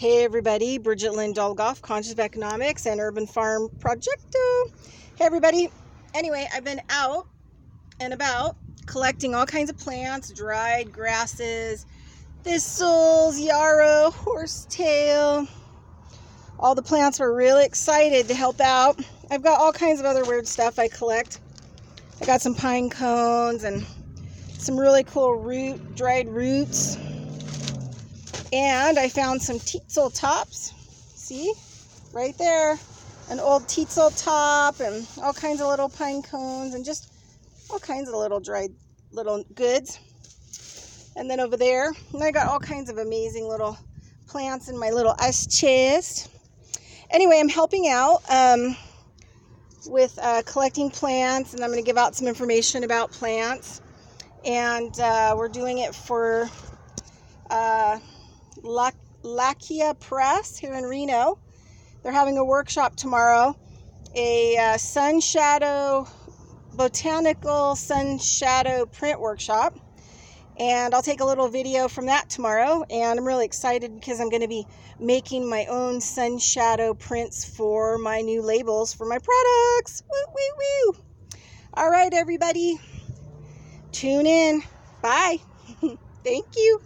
Hey everybody, Bridget Lynn Dolgoff, Conscious of Economics and Urban Farm Projecto. Hey everybody. Anyway, I've been out and about collecting all kinds of plants, dried grasses, thistles, yarrow, horsetail. All the plants were really excited to help out. I've got all kinds of other weird stuff I collect. I got some pine cones and some really cool dried roots. And I found some teasel tops. See? Right there. An old teasel top and all kinds of little pine cones and just all kinds of little dried little goods. And then over there, and I got all kinds of amazing little plants in my little ice chest. Anyway, I'm helping out with collecting plants, and I'm going to give out some information about plants. And we're doing it for Lakia Press here in Reno. They're having a workshop tomorrow, a sun shadow, botanical sun shadow print workshop. And I'll take a little video from that tomorrow. And I'm really excited because I'm going to be making my own sun shadow prints for my new labels for my products. Woo, woo, woo. All right, everybody. Tune in. Bye. Thank you.